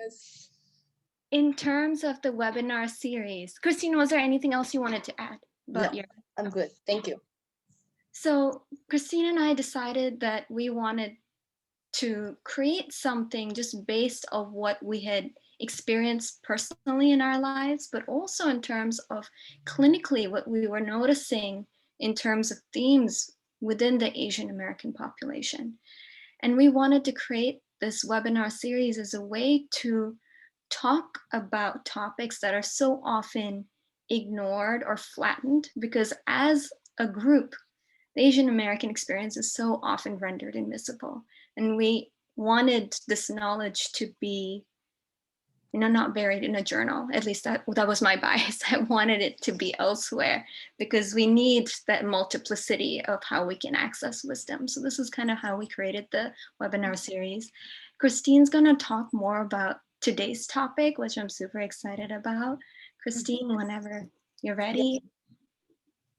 Yes. In terms of the webinar series, Christine, was there anything else you wanted to add about No, your? I'm good. Thank you. So Christine and I decided that we wanted to create something just based of what we had experienced personally in our lives, but also in terms of clinically what we were noticing in terms of themes within the Asian American population. And we wanted to create this webinar series as a way to talk about topics that are so often ignored or flattened, because as a group, the Asian American experience is so often rendered invisible. And we wanted this knowledge to be, not buried in a journal. At least that was my bias. I wanted it to be elsewhere because we need that multiplicity of how we can access wisdom. So this is kind of how we created the webinar series. Christine's going to talk more about today's topic, which I'm super excited about. Christine, whenever you're ready.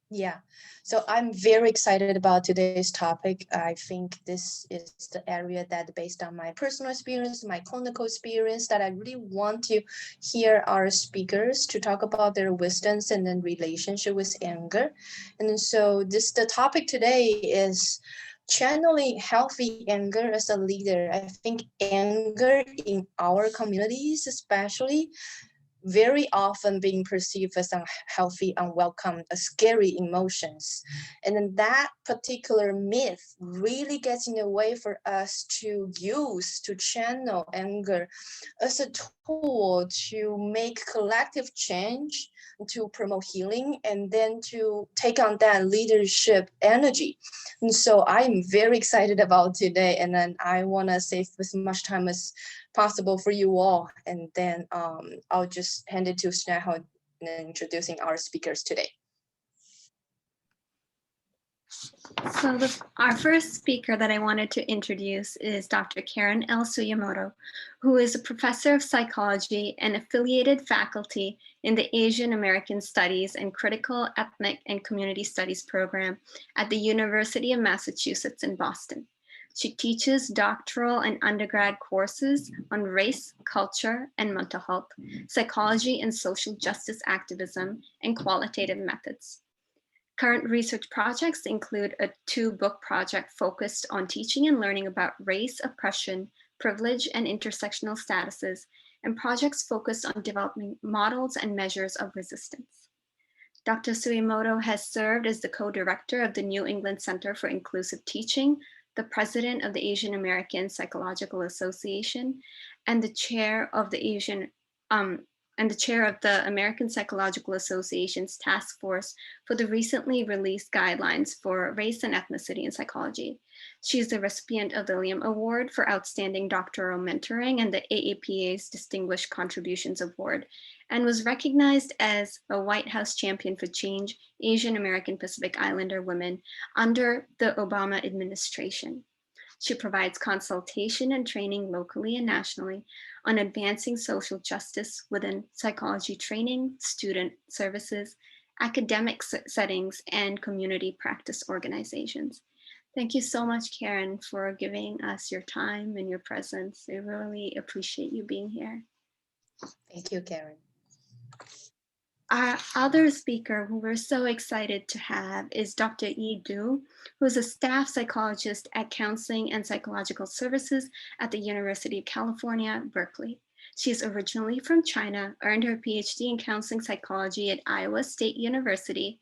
Yeah, so I'm very excited about today's topic. I think this is the area that, based on my personal experience, my clinical experience, that I really want to hear our speakers to talk about their wisdoms and then relationship with anger. And then so the topic today is channeling healthy anger as a leader. I think anger in our communities, especially, very often being perceived as unhealthy, unwelcome, scary emotions. And then that particular myth really gets in the way for us to use, to channel anger as a tool to make collective change, to promote healing, and then to take on that leadership energy. And so I'm very excited about today, and then I want to save as much time as possible for you all. And then I'll just hand it to Sneha in introducing our speakers today. So our first speaker that I wanted to introduce is Dr. Karen L. Suyamoto, who is a professor of psychology and affiliated faculty in the Asian American Studies and Critical Ethnic and Community Studies program at the University of Massachusetts in Boston. She teaches doctoral and undergrad courses on race, culture, and mental health, psychology and social justice activism, and qualitative methods. Current research projects include a 2-book project focused on teaching and learning about race, oppression, privilege, and intersectional statuses, and projects focused on developing models and measures of resistance. Dr. Suyamoto has served as the co-director of the New England Center for Inclusive Teaching, the president of the Asian American Psychological Association, and the chair of the American Psychological Association's task force for the recently released guidelines for race and ethnicity in psychology. She is the recipient of the Liam Award for Outstanding Doctoral Mentoring and the AAPA's Distinguished Contributions Award, and was recognized as a White House Champion for Change Asian American Pacific Islander women under the Obama administration. She provides consultation and training locally and nationally on advancing social justice within psychology training, student services, academic settings, and community practice organizations. Thank you so much, Karen, for giving us your time and your presence. I really appreciate you being here. Thank you, Karen. Our other speaker who we're so excited to have is Dr. Yi Du, who is a staff psychologist at Counseling and Psychological Services at the University of California, Berkeley. She is originally from China, earned her PhD in counseling psychology at Iowa State University,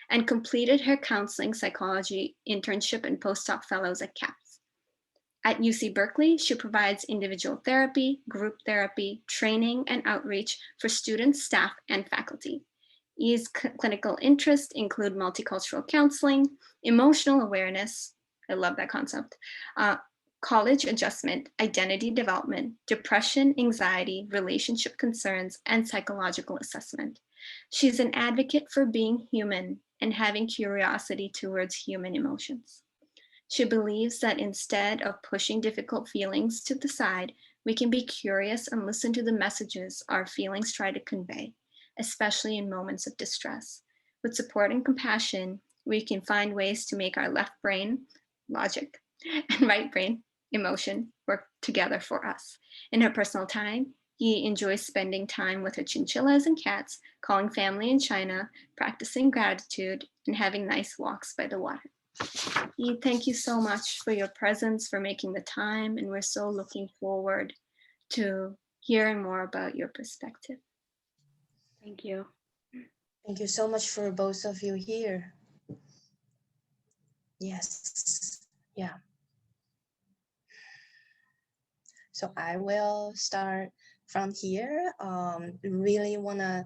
and completed her counseling psychology internship and postdoc fellows at CAPS. At UC Berkeley, she provides individual therapy, group therapy, training, and outreach for students, staff, and faculty. Yi's clinical interests include multicultural counseling, emotional awareness, I love that concept, college adjustment, identity development, depression, anxiety, relationship concerns, and psychological assessment. She's an advocate for being human and having curiosity towards human emotions. She believes that instead of pushing difficult feelings to the side, we can be curious and listen to the messages our feelings try to convey, especially in moments of distress. With support and compassion, we can find ways to make our left brain, logic, and right brain, emotion, work together for us. In her personal time, He enjoys spending time with her chinchillas and cats, calling family in China, practicing gratitude, and having nice walks by the water. Yi, thank you so much for your presence, for making the time, and we're so looking forward to hearing more about your perspective. Thank you. Thank you so much for both of you here. Yes, yeah. So I will start from here. Really wanna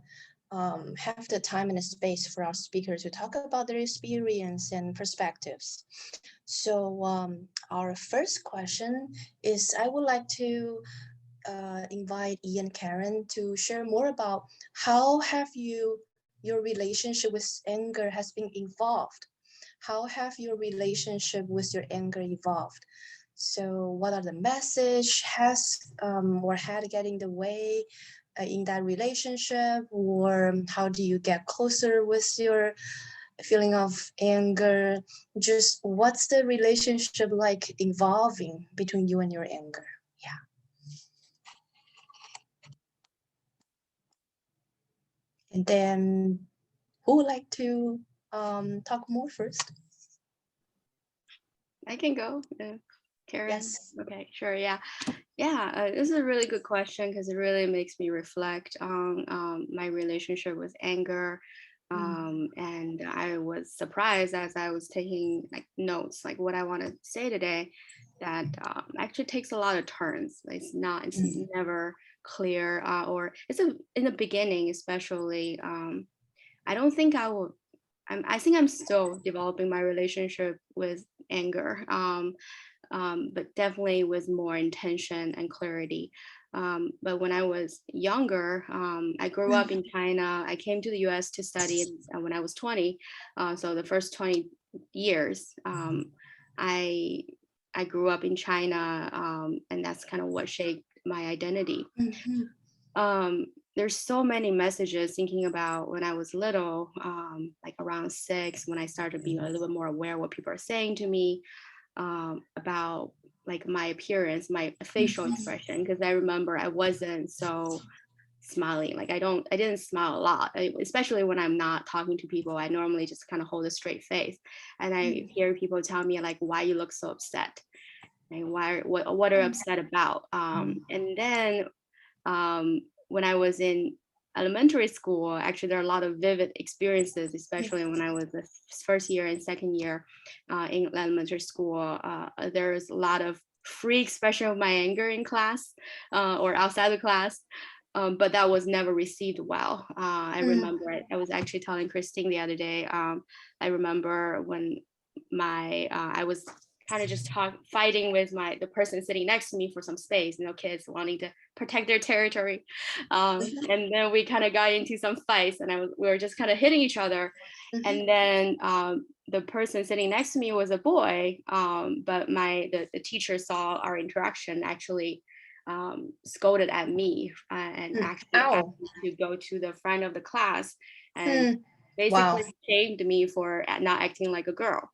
have the time and the space for our speakers to talk about their experience and perspectives. So our first question is, I would like to invite Ian and Karen to share more about how have your relationship with anger has been evolved. How have your relationship with your anger evolved? So what are the message has or had get in the way in that relationship, or how do you get closer with your feeling of anger? Just what's the relationship like evolving between you and your anger? Yeah. And then who would like to talk more first? I can go. Karen? Yes. Okay, sure. Yeah. This is a really good question because it really makes me reflect on my relationship with anger. And I was surprised as I was taking like notes, like what I want to say today, that actually takes a lot of turns. It's never clear, or in the beginning, especially. I don't think I think I'm still developing my relationship with anger. But definitely with more intention and clarity. But when I was younger, I grew up in China. I came to the US to study when I was 20. So the first 20 years, I grew up in China, and that's kind of what shaped my identity. There's so many messages thinking about when I was little, like around 6, when I started being a little bit more aware of what people are saying to me, about like my appearance, my facial expression, because I remember I wasn't so smiling. Like I didn't smile a lot, especially when I'm not talking to people. I normally just kind of hold a straight face, and I hear people tell me like, why you look so upset, and what are you upset about? And then when I was in elementary school, actually there are a lot of vivid experiences, especially when I was the first year and second year in elementary school. There's a lot of free expression of my anger in class or outside the class, but that was never received well. I remember I was actually telling Christine the other day, I remember when I was kind of just fighting with the person sitting next to me for some space, kids wanting to protect their territory. And then we kind of got into some fights, and we were just kind of hitting each other. And then the person sitting next to me was a boy, but the teacher saw our interaction, actually scolded at me, and actually asked me to go to the front of the class and basically shamed me for not acting like a girl.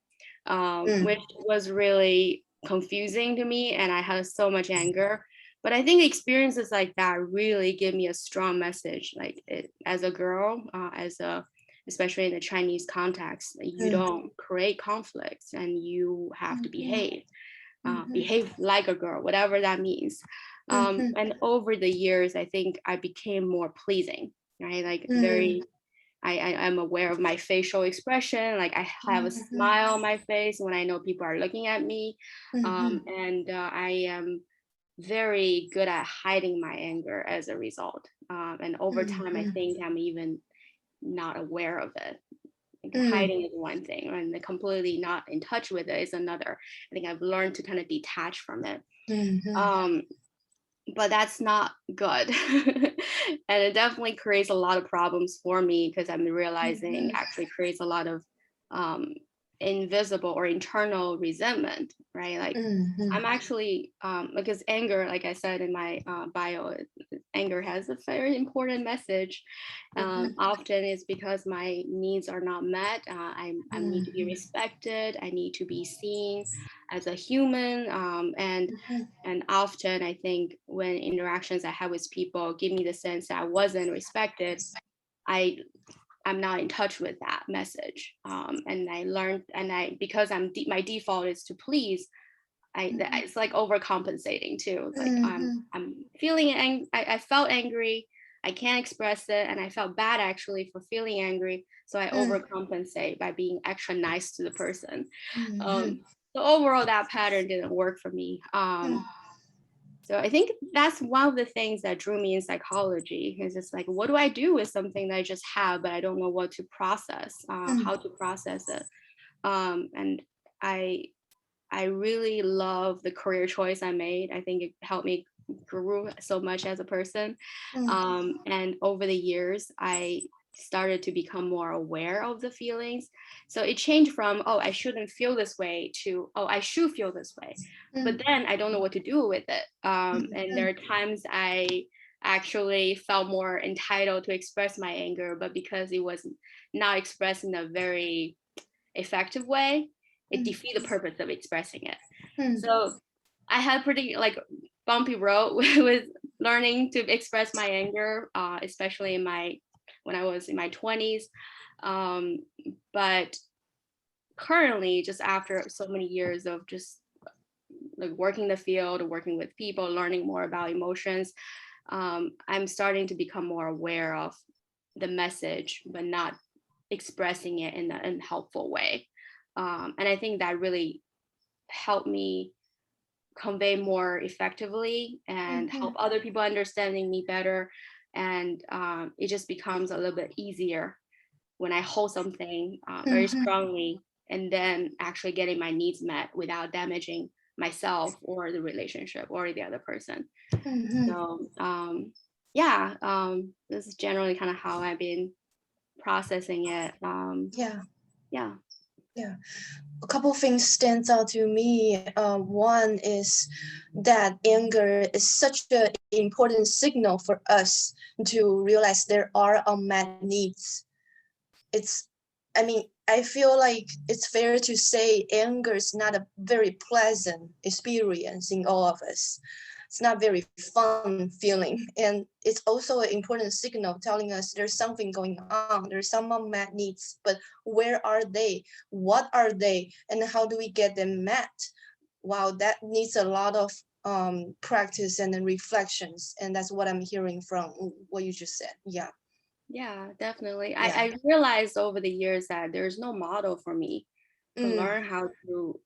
Which was really confusing to me, and I had so much anger. But I think experiences like that really give me a strong message, like as a girl, especially in the Chinese context, you don't create conflicts, and you have to behave like a girl, whatever that means. And over the years, I think I became more pleasing, right? Like I am aware of my facial expression. Like I have a smile on my face when I know people are looking at me. And I am very good at hiding my anger as a result. And over time, I think I'm even not aware of it. Like hiding is one thing, and completely not in touch with it is another. I think I've learned to kind of detach from it. But that's not good. And it definitely creates a lot of problems for me, because I'm realizing actually creates a lot of invisible or internal resentment, right? Like I'm actually, because anger, like I said in my bio, anger has a very important message. Often it's because my needs are not met. I need to be respected. I need to be seen as a human. And often I think when interactions I have with people give me the sense that I wasn't respected, I'm not in touch with that message. And I learned, because my default is to please, it's like overcompensating too. Like I'm feeling I felt angry, I can't express it, and I felt bad actually for feeling angry. So I overcompensate by being extra nice to the person. So overall, that pattern didn't work for me. So I think that's one of the things that drew me in psychology, is it's like, what do I do with something that I just have, but I don't know what to process, how to process it. And I really love the career choice I made. I think it helped me grow so much as a person. And over the years, I started to become more aware of the feelings. So it changed from, oh, I shouldn't feel this way, to, oh, I should feel this way. But then I don't know what to do with it. And there are times I actually felt more entitled to express my anger, but because it was not expressed in a very effective way, it defeats the purpose of expressing it. So I had pretty like bumpy road with learning to express my anger, especially when I was in my 20s. But currently, just after so many years of just like working the field, working with people, learning more about emotions, I'm starting to become more aware of the message, but not expressing it in a helpful way. And I think that really helped me convey more effectively and help other people understanding me better. And it just becomes a little bit easier when I hold something very strongly, and then actually getting my needs met without damaging myself or the relationship or the other person. So this is generally kind of how I've been processing it. Yeah, a couple things stands out to me. One is that anger is such an important signal for us to realize there are unmet needs. I feel like it's fair to say anger is not a very pleasant experience in all of us. It's not very fun feeling. And it's also an important signal telling us there's something going on. There's some unmet needs, but where are they? What are they? And how do we get them met? Wow, that needs a lot of practice and then reflections. And that's what I'm hearing from what you just said. Yeah, definitely. Yeah. I realized over the years that there's no model for me to learn how to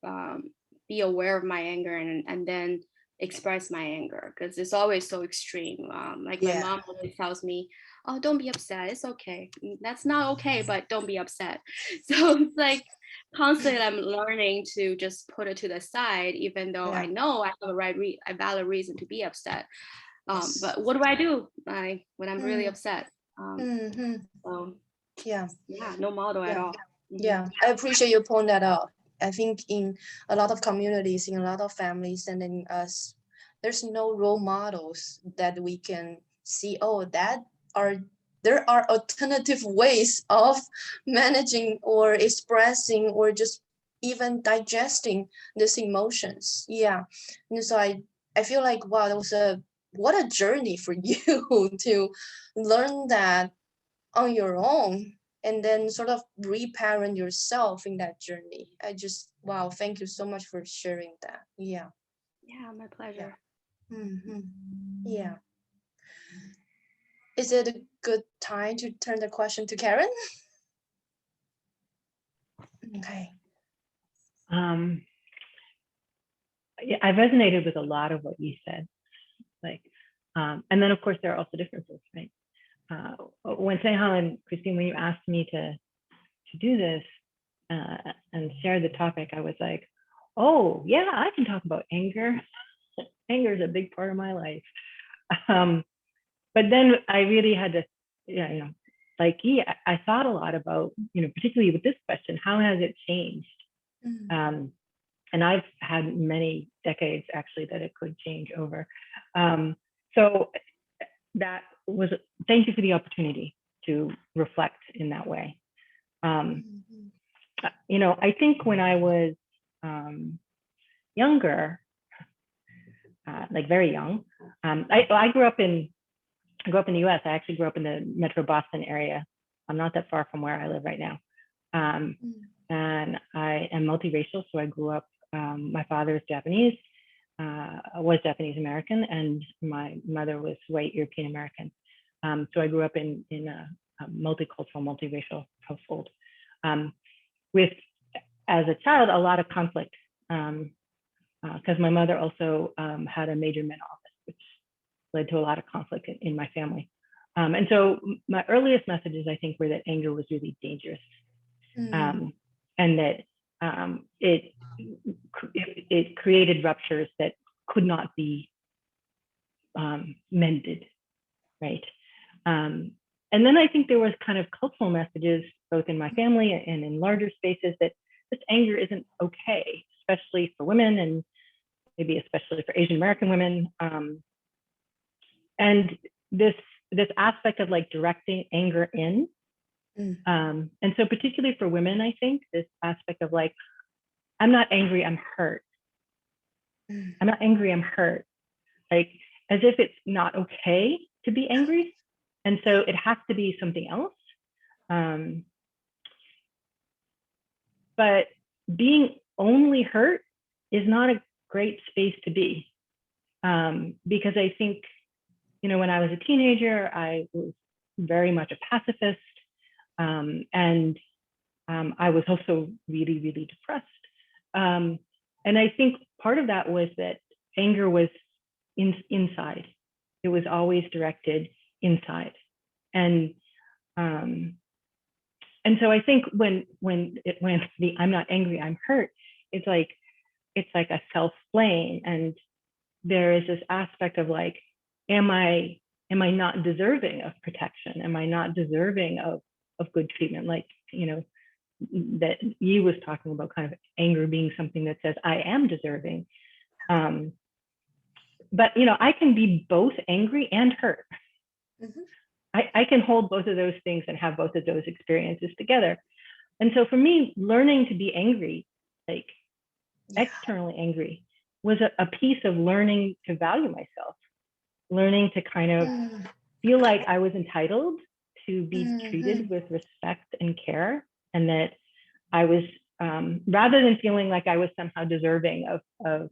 be aware of my anger and then express my anger, because it's always so extreme. Like my mom always tells me, oh, don't be upset. It's okay. That's not okay, but don't be upset. So it's like constantly I'm learning to just put it to the side, even though I know I have a valid reason to be upset. But what do I do when I'm really upset? So no model at all. Yeah, I appreciate you point that out. I think in a lot of communities, in a lot of families, and in us, there's no role models that we can see. Oh, there are alternative ways of managing or expressing or just even digesting these emotions. Yeah, and so I feel like wow, that was what a journey for you to learn that on your own and then sort of reparent yourself in that journey. Wow, thank you so much for sharing that. Yeah, my pleasure. Yeah. Is it a good time to turn the question to Karen? Okay. I resonated with a lot of what you said, and then of course there are also differences, right? When Sehal and Christine, when you asked me to do this and share the topic, I was like, oh yeah, I can talk about anger. Anger is a big part of my life. But then I really had to, I thought a lot about, particularly with this question, how has it changed? And I've had many decades actually that it could change over. So that was, thank you for the opportunity to reflect in that way. You know, I think when I was younger, like very young, I grew up in the US. I actually grew up in the Metro Boston area. I'm not that far from where I live right now. And I am multiracial. So I grew up, my father is Japanese, was Japanese American, and my mother was white European American. So I grew up in a multicultural, multiracial household with, as a child, a lot of conflict, because my mother also had a major mental illness, which led to a lot of conflict in my family. And so my earliest messages, I think, were that anger was really dangerous, and that it created ruptures that could not be mended, right? And then I think there was kind of cultural messages, both in my family and in larger spaces, that this anger isn't okay, especially for women, and maybe especially for Asian American women. And this aspect of like directing anger in. And so particularly for women, I think this aspect of like, I'm not angry, I'm hurt. I'm not angry, I'm hurt. Like, as if it's not okay to be angry. And so it has to be something else. But being only hurt is not a great space to be. Because I think, you know, when I was a teenager, I was very much a pacifist. And I was also really, really depressed. And I think part of that was that anger was inside. It was always directed inside. And so I think when the I'm not angry, I'm hurt, it's like a self-blame. And there is this aspect of like, am I not deserving of protection? Am I not deserving of good treatment? Like, you know, that Yi was talking about, kind of anger being something that says I am deserving. But, you know, I can be both angry and hurt. I can hold both of those things and have both of those experiences together. And so for me, learning to be angry, like externally angry, was a piece of learning to value myself, learning to kind of feel like I was entitled to be treated with respect and care, and that I was, rather than feeling like I was somehow deserving of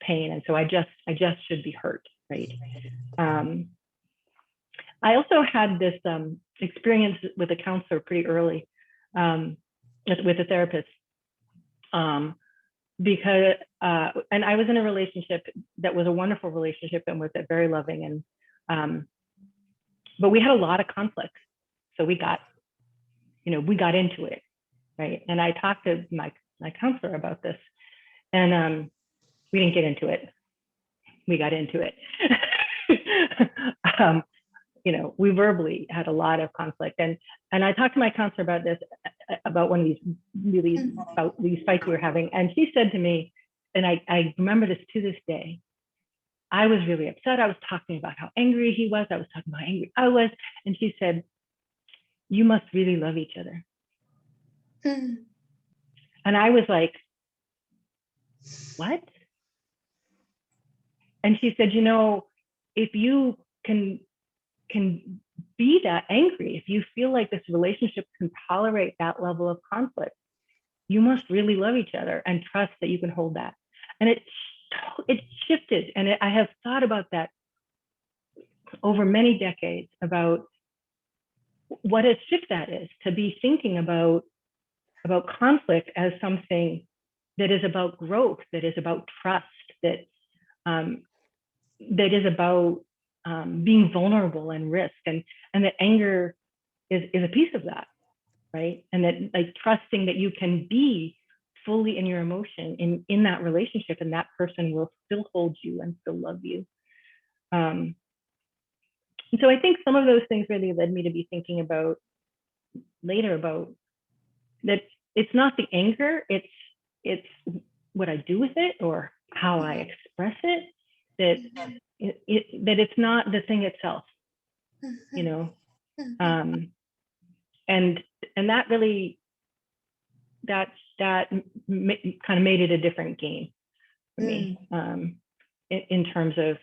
pain, and so I just should be hurt, right? I also had this experience with a counselor pretty early, with a therapist, because, and I was in a relationship that was a wonderful relationship and was very loving, and but we had a lot of conflict, so we got into it, right? And I talked to my counselor about this, and we didn't get into it. We got into it. You know, we verbally had a lot of conflict, and I talked to my counselor about this, about one of these about these fights we were having, and she said to me, and I remember this to this day, I was really upset. I was talking about how angry he was. I was talking about how angry I was, and she said, "You must really love each other." And I was like, "What?" And she said, "You know, if you can be that angry, if you feel like this relationship can tolerate that level of conflict, you must really love each other and trust that you can hold that." And it shifted, and I have thought about that over many decades, about what a shift that is, to be thinking about conflict as something that is about growth, that is about trust, that is about being vulnerable and risk, and that anger is a piece of that, right? And that, like, trusting that you can be fully in your emotion in that relationship, and that person will still hold you and still love you. And so I think some of those things really led me to be thinking about later about that it's not the anger, it's what I do with it or how I express it that it's not the thing itself, you know. And that really, that kind of made it a different game for me, in terms of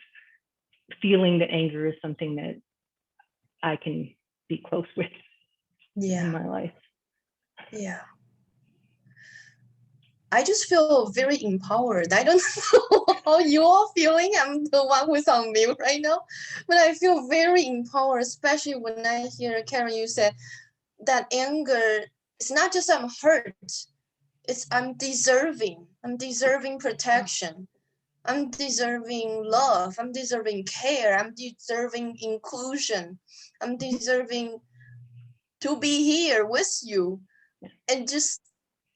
feeling that anger is something that I can be close with in my life. Yeah. I just feel very empowered. I don't know how you all feeling. I'm the one who's on mute right now, but I feel very empowered, especially when I hear Karen, you said that anger, it's not just I'm hurt, it's I'm deserving protection. I'm deserving love. I'm deserving care. I'm deserving inclusion. I'm deserving to be here with you. And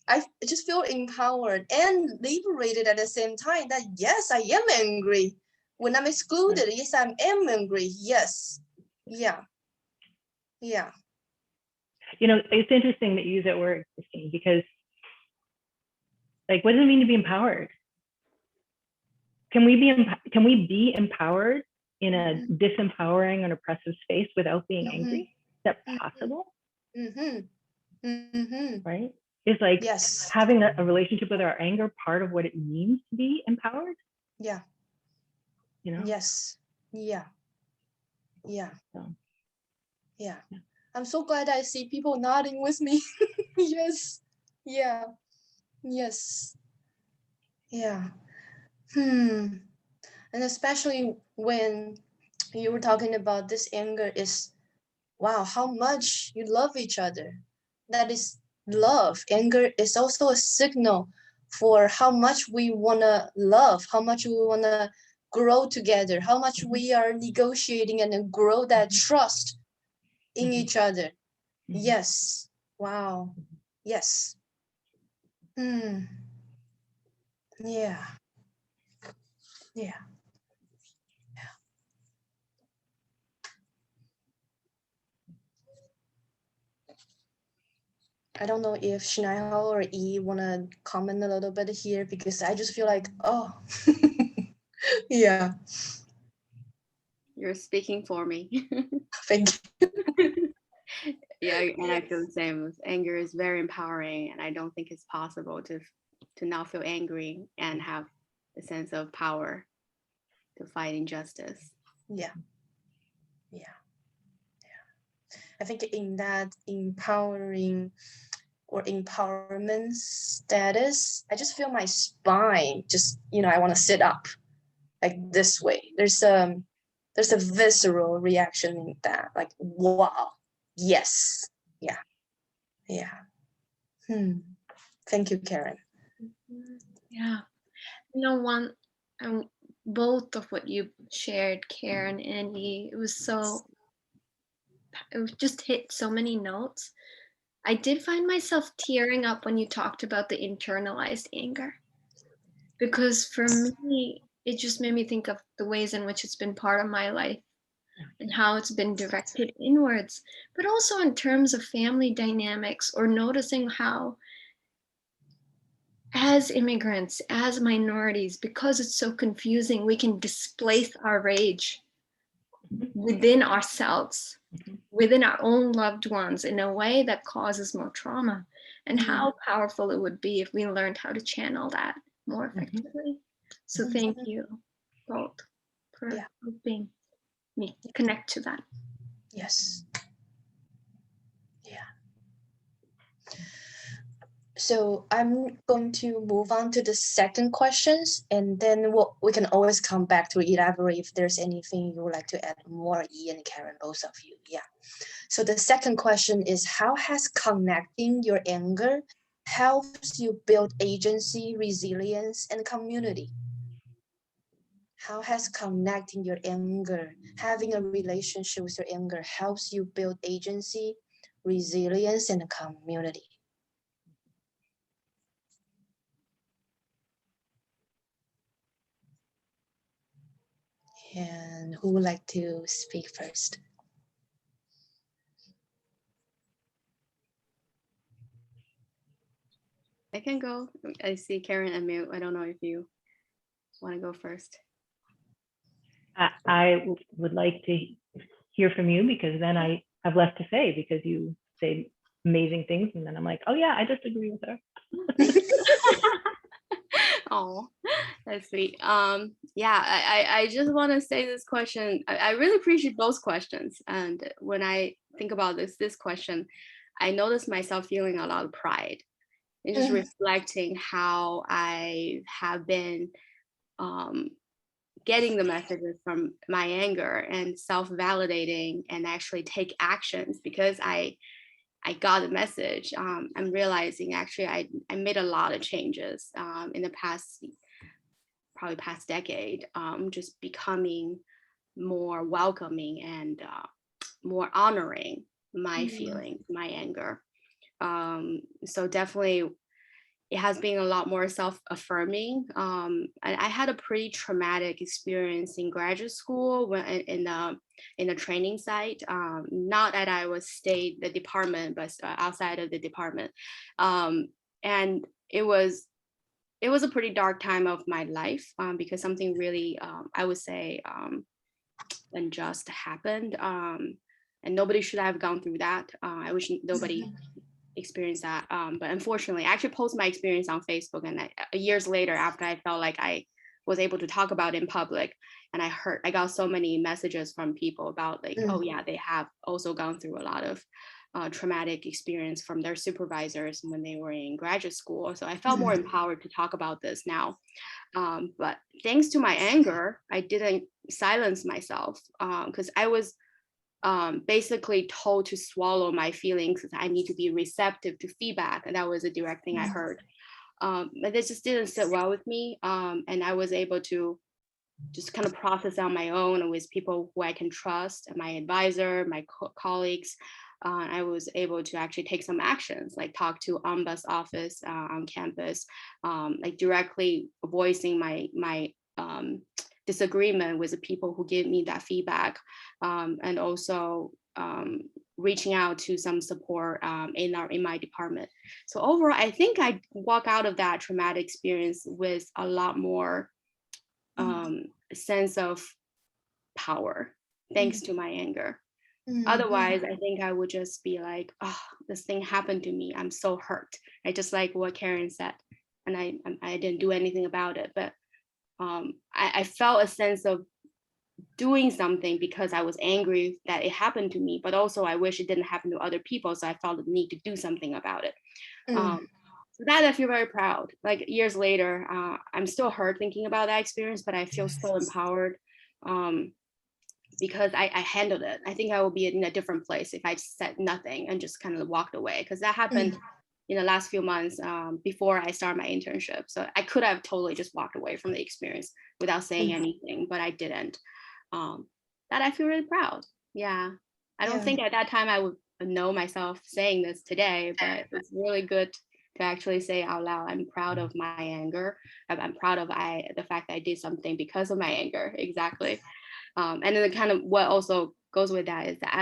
I just feel empowered and liberated at the same time that yes, I am angry. When I'm excluded, yes, I am angry. Yes. Yeah. Yeah. You know, it's interesting that you use that word, Christine, because like, what does it mean to be empowered? Can we be empowered in a disempowering and oppressive space without being angry? Is that possible? Right? Is like having a relationship with our anger part of what it means to be empowered? Yeah. You know? Yes. Yeah. Yeah. So, yeah. I'm so glad I see people nodding with me. Yes. Yeah. Yes. Yeah. And especially when you were talking about this anger is, wow, how much you love each other. That is love. Anger is also a signal for how much we want to love, how much we want to grow together, how much we are negotiating and grow that trust in each other. Yes. Wow. Yes. Yeah. Yeah. I don't know if Shania or E want to comment a little bit here, because I just feel like, oh, yeah. You're speaking for me. Thank you. Yeah, and I feel the same. Anger is very empowering, and I don't think it's possible to not feel angry and have the sense of power to fight injustice. Yeah. Yeah. Yeah. I think in that empowering or empowerment status, I just feel my spine just, I want to sit up like this way. There's a visceral reaction in that, like, wow, yes. Yeah. Yeah. Thank you, Karen. Yeah. Both of what you shared, Karen and E, it just hit so many notes. I did find myself tearing up when you talked about the internalized anger, because for me, it just made me think of the ways in which it's been part of my life and how it's been directed inwards, but also in terms of family dynamics, or noticing how, as immigrants, as minorities, because it's so confusing, we can displace our rage within ourselves, within our own loved ones, in a way that causes more trauma. And how powerful it would be if we learned how to channel that more effectively. So thank you both for helping me connect to that. Yes. Yeah. So I'm going to move on to the second questions, and then we can always come back to elaborate if there's anything you would like to add more, E and Karen, both of you. Yeah. So the second question is, how has connecting your anger helps you build agency, resilience, and community? How has connecting your anger, having a relationship with your anger, helps you build agency, resilience, and community? And who would like to speak first? I can go. I see Karen and Mute. I don't know if you want to go first. I would like to hear from you, because then I have less to say, because you say amazing things, and then I'm like, oh yeah, I just agree with her. Oh, that's sweet. Yeah, I just want to say this question. I really appreciate both questions. And when I think about this question, I notice myself feeling a lot of pride and just reflecting how I have been getting the messages from my anger and self-validating and actually take actions because I got the message. I'm realizing actually I made a lot of changes in the past, probably past decade, just becoming more welcoming and more honoring my feelings, my anger. So definitely it has been a lot more self-affirming. I had a pretty traumatic experience in graduate school when in the training site. Not that I was stayed the department, but outside of the department. And it was a pretty dark time of my life because something really, I would say, unjust happened. And nobody should have gone through that. I wish nobody experienced that. But unfortunately, I actually posted my experience on Facebook, and years later, after I felt like I was able to talk about it in public, and I got so many messages from people about like, oh yeah, they have also gone through a lot of traumatic experience from their supervisors when they were in graduate school. So I felt more empowered to talk about this now. But thanks to my anger, I didn't silence myself because I was basically told to swallow my feelings because I need to be receptive to feedback. And that was a direct thing I heard. But this just didn't sit well with me. And I was able to just kind of process on my own with people who I can trust, my advisor, my colleagues. I was able to actually take some actions, like talk to Ombuds office on campus, like directly voicing my disagreement with the people who give me that feedback, and also reaching out to some support in my department. So overall, I think I walk out of that traumatic experience with a lot more sense of power, thanks to my anger. Otherwise, I think I would just be like, oh, this thing happened to me. I'm so hurt. I just like what Karen said, and I didn't do anything about it. But I felt a sense of doing something because I was angry that it happened to me, but also I wish it didn't happen to other people. So I felt the need to do something about it. So that I feel very proud. Like years later, I'm still hurt thinking about that experience, but I feel so empowered because I handled it. I think I will be in a different place if I said nothing and just kind of walked away, because that happened in the last few months before I started my internship. So I could have totally just walked away from the experience without saying anything, but I didn't. That I feel really proud. Yeah. I don't think at that time I would know myself saying this today, but it's really good to actually say out loud, I'm proud of my anger. I'm proud of the fact that I did something because of my anger. Exactly. And then kind of what also goes with that is the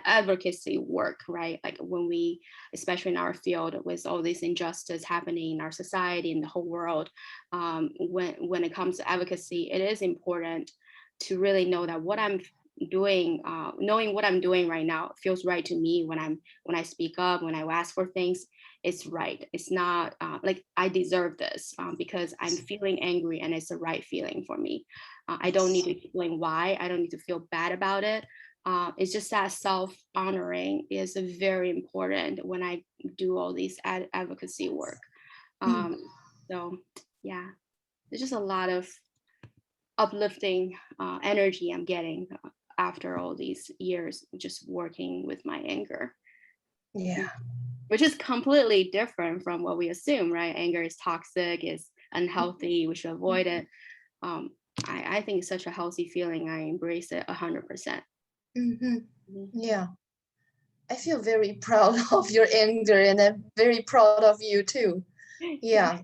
advocacy work, right? Like when we, especially in our field with all this injustice happening in our society and the whole world, when it comes to advocacy, it is important to really know that what I'm doing, knowing what I'm doing right now feels right to me when I speak up, when I ask for things, it's right. It's not like I deserve this because I'm feeling angry and it's the right feeling for me. I don't need to explain why. I don't need to feel bad about it. It's just that self-honoring is very important when I do all these advocacy work. So yeah, there's just a lot of uplifting energy I'm getting after all these years just working with my anger. Yeah. Which is completely different from what we assume, right? Anger is toxic, is unhealthy, we should avoid it. I think it's such a healthy feeling. I embrace it 100%. Yeah. I feel very proud of your anger, and I'm very proud of you too. Yeah.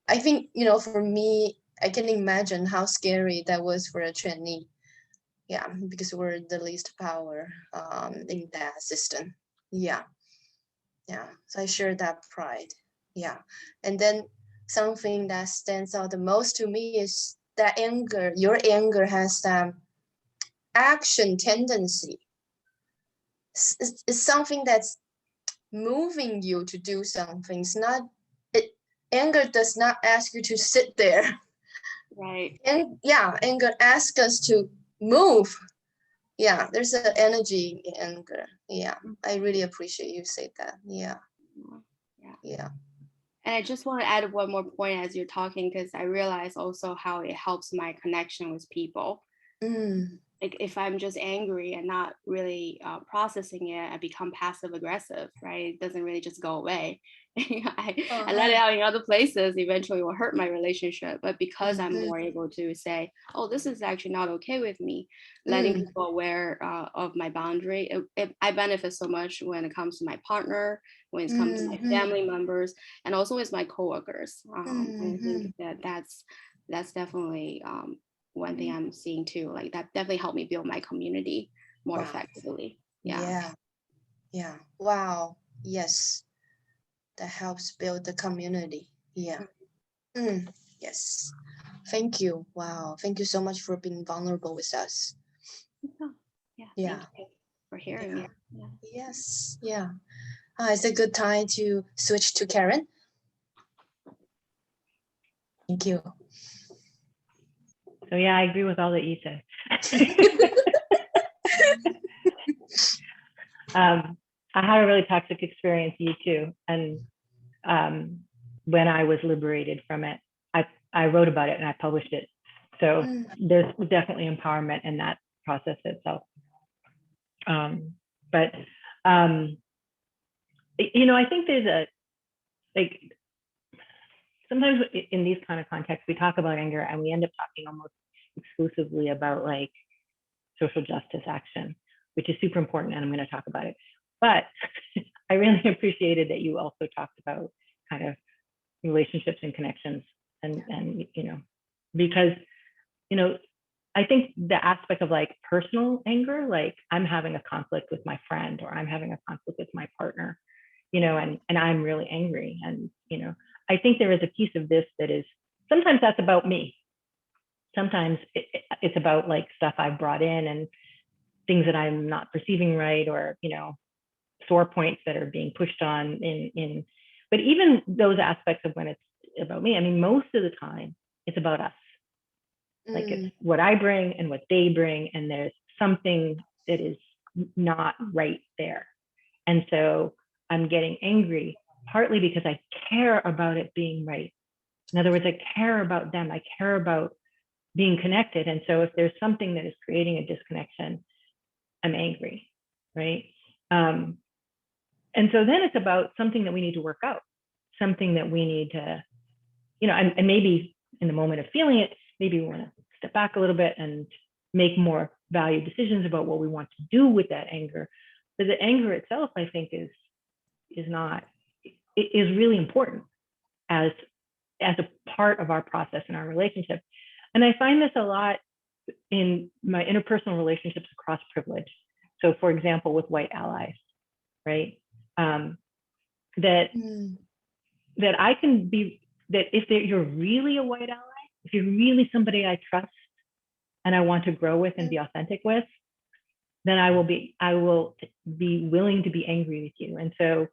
I think, for me, I can imagine how scary that was for a trainee. Yeah, because we're the least power in that system. Yeah. Yeah. So I share that pride. Yeah. And then something that stands out the most to me is that anger. Your anger has action tendency. It's something that's moving you to do something. It's not, anger does not ask you to sit there. Right. And yeah, anger asks us to move. Yeah, there's an energy in anger. Yeah, I really appreciate you said that. Yeah, Yeah. yeah. And I just want to add one more point as you're talking, because I realize also how it helps my connection with people. Mm. Like if I'm just angry and not really processing it, I become passive aggressive, right? It doesn't really just go away. I let it out in other places, eventually will hurt my relationship. But because I'm more able to say, oh, this is actually not okay with me, letting people aware of my boundary, I benefit so much when it comes to my partner, when it comes to my family members, and also with my coworkers. I think that's definitely one thing I'm seeing too. Like that definitely helped me build my community more effectively. Yeah. Yeah. Wow. Yes. That helps build the community. Yeah. Yes. Thank you. Wow. Thank you so much for being vulnerable with us. Yeah. Thank you for hearing me. Yeah. Yes. Yeah. It's a good time to switch to Karen. Thank you. So yeah, I agree with all that you said. I had a really toxic experience, you too. And when I was liberated from it, I wrote about it and I published it. So there's definitely empowerment in that process itself. But you know, I think there's sometimes in these kind of contexts, we talk about anger and we end up talking almost exclusively about like social justice action, which is super important, and I'm going to talk about it. But I really appreciated that you also talked about kind of relationships and connections, and you know, because you know, I think the aspect of like personal anger, like I'm having a conflict with my friend or I'm having a conflict with my partner, you know, and I'm really angry, and you know, I think there is a piece of this that is sometimes that's about me. Sometimes it's about like stuff I've brought in and things that I'm not perceiving right, or you know, sore points that are being pushed on in. But even those aspects of when it's about me, I mean, most of the time it's about us. Like it's what I bring and what they bring, and there's something that is not right there. And so I'm getting angry partly because I care about it being right. In other words, I care about them. I care about being connected. And so if there's something that is creating a disconnection, I'm angry, right? And so then it's about something that we need to work out, something that we need to, you know, and maybe in the moment of feeling it, maybe we want to step back a little bit and make more valued decisions about what we want to do with that anger. But the anger itself, I think, is really important as a part of our process in our relationship. And I find this a lot in my interpersonal relationships across privilege. So for example, with white allies, right? That I can be, that if you're really a white ally, if you're really somebody I trust and I want to grow with and be authentic with, then I will be willing to be angry with you. And so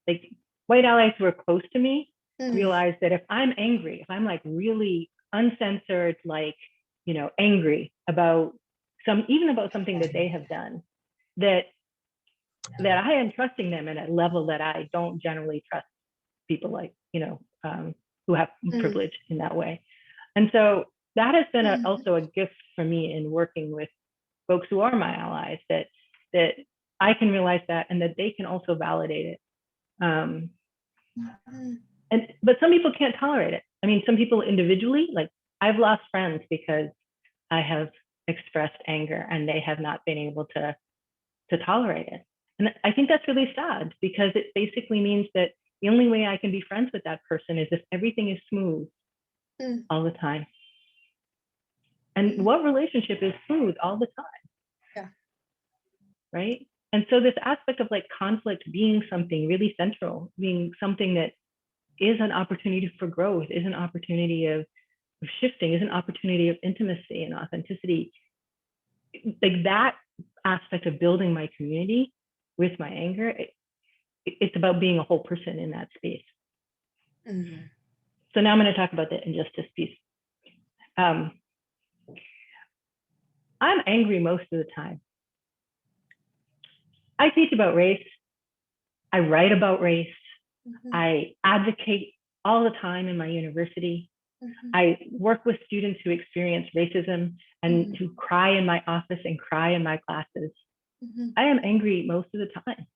like white allies who are close to me realize that if I'm angry, if I'm like really uncensored, like, you know, angry about something that they have done, that I am trusting them at a level that I don't generally trust people like, you know, who have privilege in that way. And so that has been also a gift for me in working with folks who are my allies, that I can realize that, and that they can also validate it. But some people can't tolerate it. I mean, some people individually, like I've lost friends because I have expressed anger and they have not been able to tolerate it. And I think that's really sad, because it basically means that the only way I can be friends with that person is if everything is smooth all the time. And what relationship is smooth all the time? Yeah. Right? And so this aspect of like conflict being something really central, being something that is an opportunity for growth, is an opportunity of shifting, is an opportunity of intimacy and authenticity, like that aspect of building my community with my anger, it's about being a whole person in that space. Mhm. So now I'm going to talk about the injustice piece. I'm angry most of the time. I teach about race. I write about race. Mhm. I advocate all the time in my university. Mhm. I work with students who experience racism and who cry in my office and cry in my classes. Mhm. I am angry most of the time.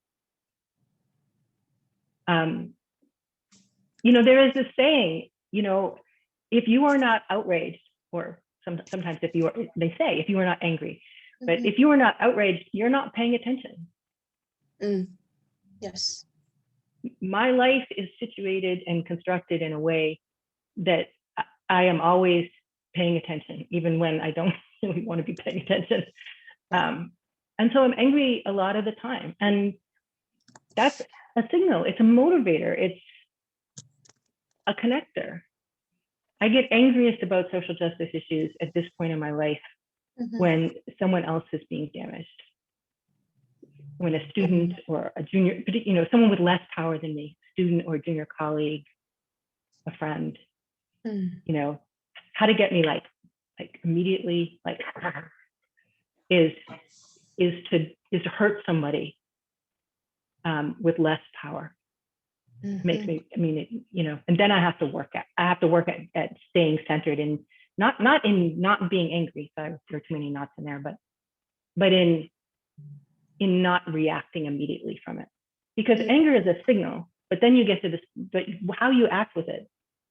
There is this saying, if you are not outraged, or sometimes they say, if you are not angry, but if you are not outraged, you're not paying attention. Yes. My life is situated and constructed in a way that I am always paying attention, even when I don't really want to be paying attention. And so I'm angry a lot of the time. And that's a signal. It's a motivator. It's a connector. I get angriest about social justice issues at this point in my life when someone else is being damaged. When a student or a junior, someone with less power than me, student or junior colleague, a friend, how to get me like immediately is to hurt somebody with less power. Makes me, and then I have to work at staying centered in not being angry. So there are too many knots in there, but in not reacting immediately from it, because anger is a signal, but then you get to this, but how you act with it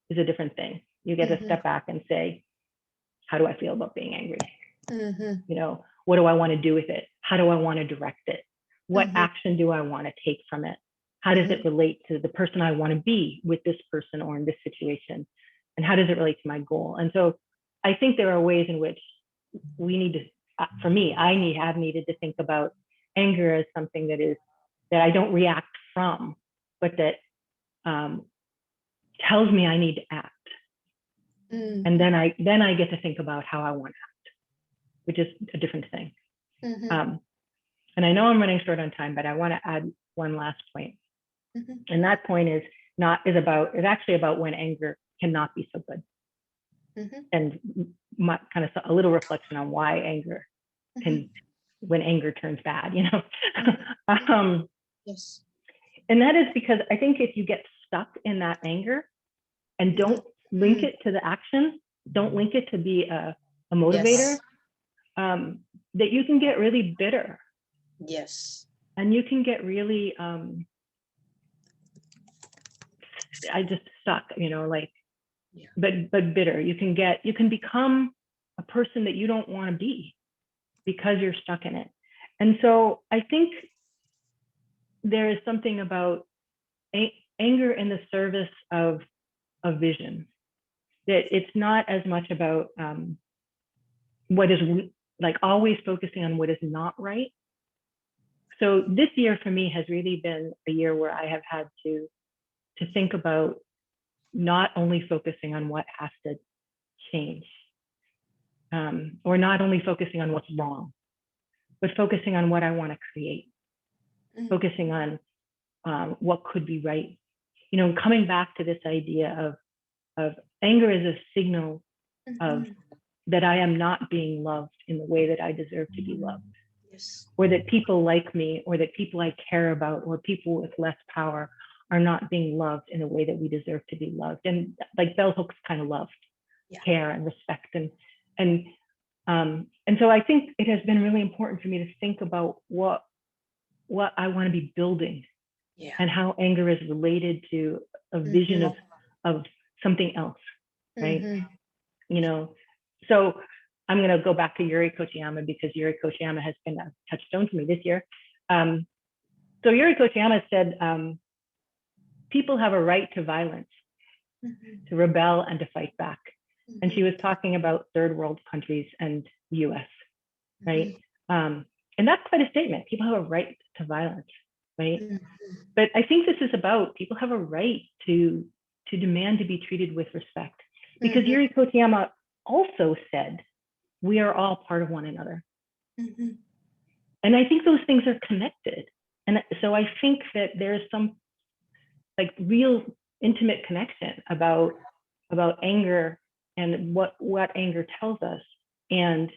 is a different thing. You get to step back and say, how do I feel about being angry? What do I want to do with it? How do I want to direct it? What action do I want to take from it? How does it relate to the person I want to be with this person or in this situation? And how does it relate to my goal? And so I think there are ways in which we need to, for me, have needed to think about anger as something that I don't react from, but that tells me I need to act. And then I get to think about how I want to act, which is a different thing. And I know I'm running short on time, but I want to add one last point. And that point is actually about when anger cannot be so good. And kind of a little reflection on why anger when anger turns bad, Yes. And that is because I think if you get stuck in that anger and don't link it to the action, don't link it to be a motivator, that you can get really bitter. Yes. And you can get really, I just stuck, but bitter. You can become a person that you don't want to be because you're stuck in it. And so I think there is something about anger in the service of vision, that it's not as much about what is always focusing on what is not right. So this year for me has really been a year where I have had to think about not only focusing on what has to change, or not only focusing on what's wrong, but focusing on what I want to create, focusing on what could be right. Coming back to this idea of anger as a signal of that I am not being loved in the way that I deserve to be loved. Yes. Or that people like me, or that people I care about, or people with less power are not being loved in the way that we deserve to be loved. And like bell hooks kind of loved, care and respect. And so I think it has been really important for me to think about what I want to be building, and how anger is related to a vision of something else, right? So I'm going to go back to Yuri Kochiyama, because Yuri Kochiyama has been a touchstone for me this year. So Yuri Kochiyama said, people have a right to violence, to rebel and to fight back. And she was talking about third world countries and the US, right? And that's quite a statement. People have a right to violence, right? But I think this is about people have a right to demand to be treated with respect. Because Yuri Kochiyama also said, we are all part of one another. Mhm. And I think those things are connected. And so I think that there's some like real intimate connection about anger and what anger tells us, and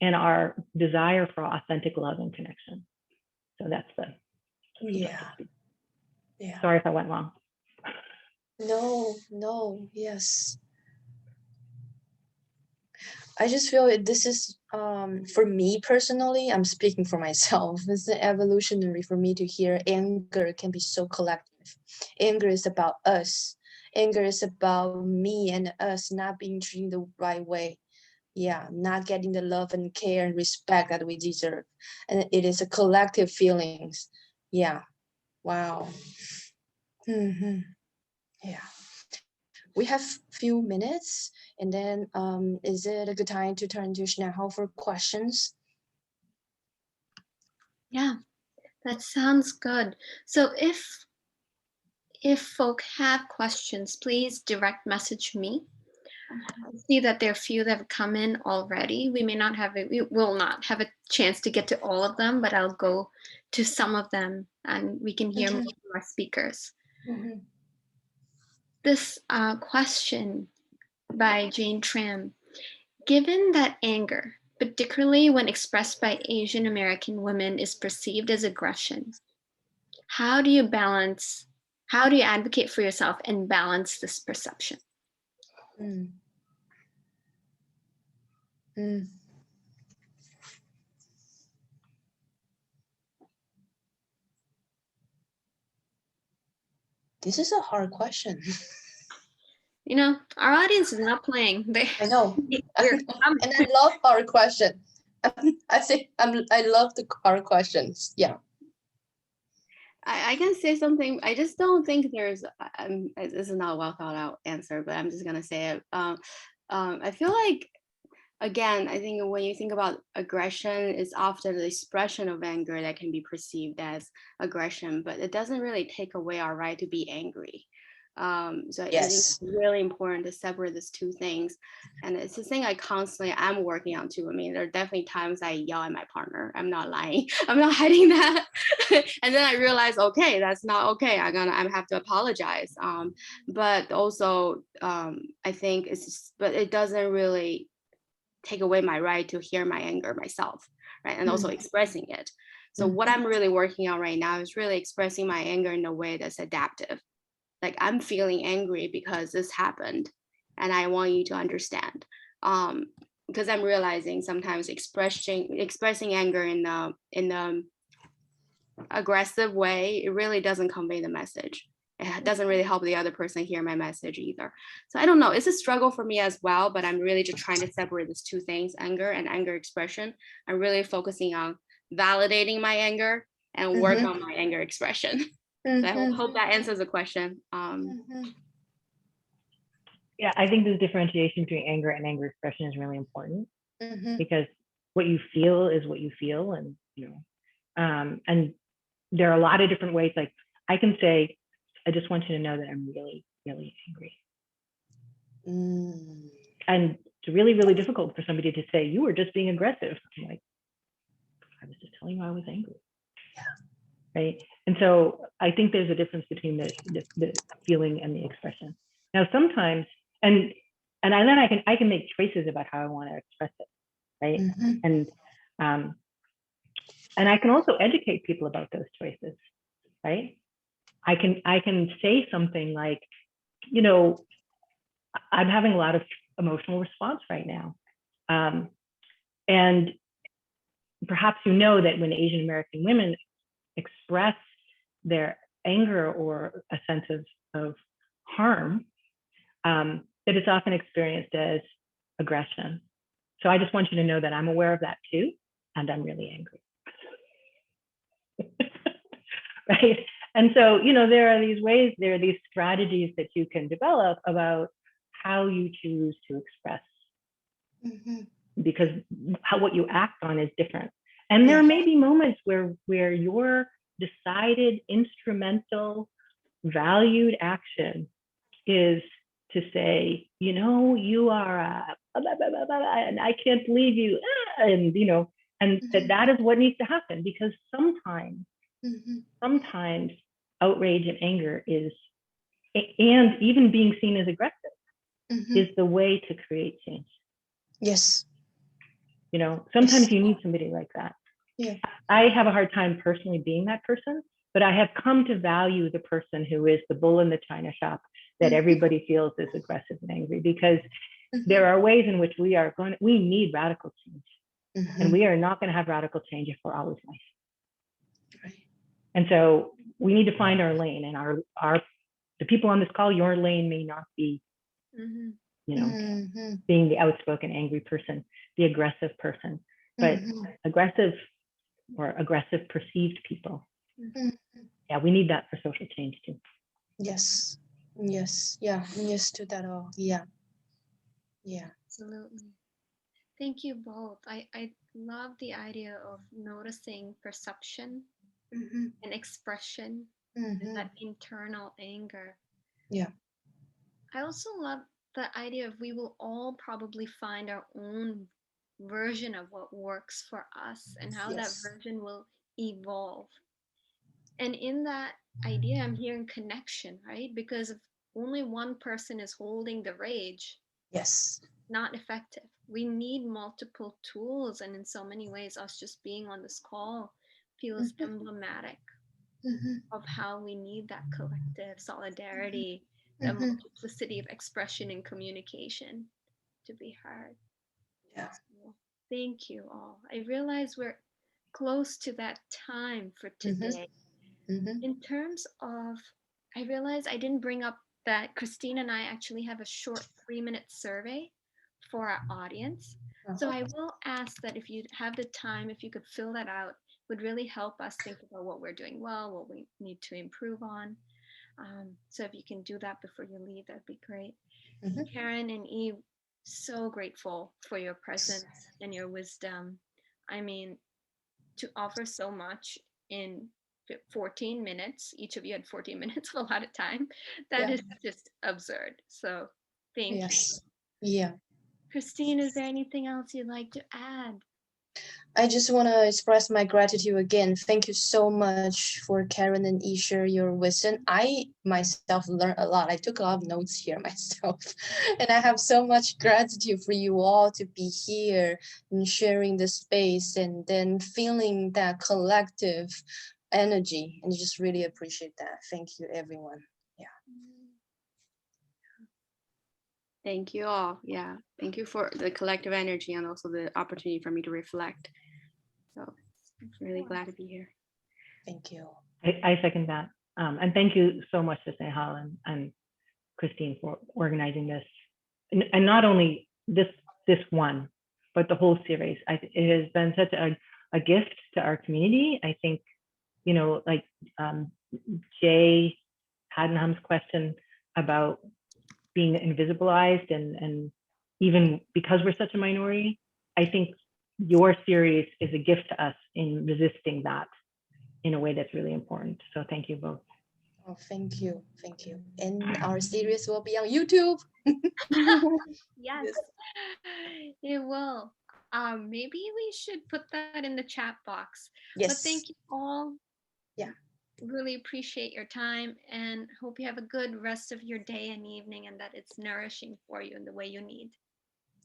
our desire for authentic love and connection. So that's the Yeah. Yeah. sorry if I went long. No, yes. I just feel this is for me personally, I'm speaking for myself. It's evolutionary for me to hear anger can be so collective. Anger is about us. Anger is about me and us not being treated the right way. Yeah, not getting the love and care and respect that we deserve. And it is a collective feelings. Yeah. Wow. Yeah. We have few minutes, and then is it a good time to turn to Snehal for questions? Yeah, that sounds good. So if folk have questions, please direct message me. I see that there are a few that have come in already. We will not have a chance to get to all of them, but I'll go to some of them and we can hear more from our speakers. Mhm. This question by Jane Tram. Given that anger, particularly when expressed by Asian American women, is perceived as aggression, how do you advocate for yourself and balance this perception? Mm. Mm. This is a hard question. You know, our audience is not playing. I know. We're And I love hard question. I love the hard questions. Yeah. I can say something. I just don't think there's. This is not a well thought out answer, but I'm just gonna say it. I feel like, again, I think when you think about aggression, it's often the expression of anger that can be perceived as aggression, but it doesn't really take away our right to be angry. So I think it's Yes. really important to separate these two things. And it's the thing I'm working on too. I mean, there are definitely times I yell at my partner. I'm not lying. I'm not hiding that. And then I realize, okay, that's not okay. I have to apologize. But also, I think but it doesn't really take away my right to hear my anger myself, right? And also expressing it. So what I'm really working on right now is really expressing my anger in a way that's adaptive. Like, I'm feeling angry because this happened and I want you to understand. Because I'm realizing sometimes expressing anger in the aggressive way, it really doesn't convey the message. It doesn't really help the other person hear my message either. So I don't know, it's a struggle for me as well, but I'm really just trying to separate these two things, anger and anger expression. I'm really focusing on validating my anger and work on my anger expression. So I hope that answers the question. Yeah, I think the differentiation between anger and anger expression is really important, because what you feel is what you feel, and and there are a lot of different ways. Like, I can say, I just want you to know that I'm really, really angry. And it's really, really difficult for somebody to say, you were just being aggressive. I'm like, I was just telling you I was angry. Right. And so I think there's a difference between the feeling and the expression. Now, sometimes, and then I can make choices about how I want to express it. Right. And I can also educate people about those choices. Right. I can say something like, I'm having a lot of emotional response right now. And perhaps that when Asian American women express their anger or a sense of harm, that it's often experienced as aggression. So I just want you to know that I'm aware of that too, and I'm really angry. Right? And so, there are these strategies that you can develop about how you choose to express, because what you act on is different. And there may be moments where your decided, instrumental, valued action is to say, you are blah, blah, blah, blah, blah, and I can't believe you, and And that is what needs to happen, because sometimes outrage and anger is, and even being seen as aggressive is the way to create change. Yes. You know, sometimes Yes. you need somebody like that. Yeah. I have a hard time personally being that person, but I have come to value the person who is the bull in the china shop that everybody feels is aggressive and angry, because there are ways in which we need radical change. And we are not going to have radical change if we're always nice. Right. And so we need to find our lane, and the people on this call, your lane may not be, you know, being the outspoken, angry person, the aggressive person, but aggressive perceived people. Yeah, we need that for social change too. Yes. Yes. Yeah. Yes to that all. Yeah. Yeah. Absolutely. Thank you both. I love the idea of noticing perception and expression and that internal anger. Yeah. I also love the idea of we will all probably find our own version of what works for us and how that version will evolve. And in that idea, I'm hearing connection, right? Because if only one person is holding the rage, Yes. not effective. We need multiple tools, and in so many ways, us just being on this call feels emblematic of how we need that collective solidarity, the multiplicity of expression and communication to be heard. Yeah. So, thank you all. I realize we're close to that time for today. In terms of, I realize I didn't bring up that Christine and I actually have a short 3-minute survey for our audience. So I will ask that if you have the time, if you could fill that out, would really help us think about what we're doing well, what we need to improve on. So if you can do that before you leave, that'd be great. Karen and Eve, so grateful for your presence and your wisdom. I mean, to offer so much in 14 minutes, each of you had 14 minutes, a lot of time. That is just absurd. So thank you. Yeah. Christine, is there anything else you'd like to add? I just want to express my gratitude again. Thank you so much for Karen and Yi share your wisdom. I myself learned a lot. I took a lot of notes here myself. And I have so much gratitude for you all to be here and sharing the space and then feeling that collective energy. And just really appreciate that. Thank you, everyone. Yeah. Thank you all. Yeah. Thank you for the collective energy and also the opportunity for me to reflect. So I'm really glad to be here. Thank you. I second that. And thank you so much to Snehal and Christine for organizing this. And not only this one, but the whole series. It has been such a gift to our community. I think, you know, like Jay Haddenham's question about being invisibilized and even because we're such a minority, I think your series is a gift to us in resisting that in a way that's really important. So thank you both. Oh, thank you. Thank you. And our series will be on YouTube. Yes, it will. Maybe we should put that in the chat box. Yes. But thank you all. Yeah. Really appreciate your time and hope you have a good rest of your day and evening and that it's nourishing for you in the way you need.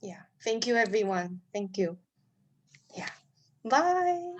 Yeah. Thank you, everyone. Thank you. Yeah. Bye. Bye.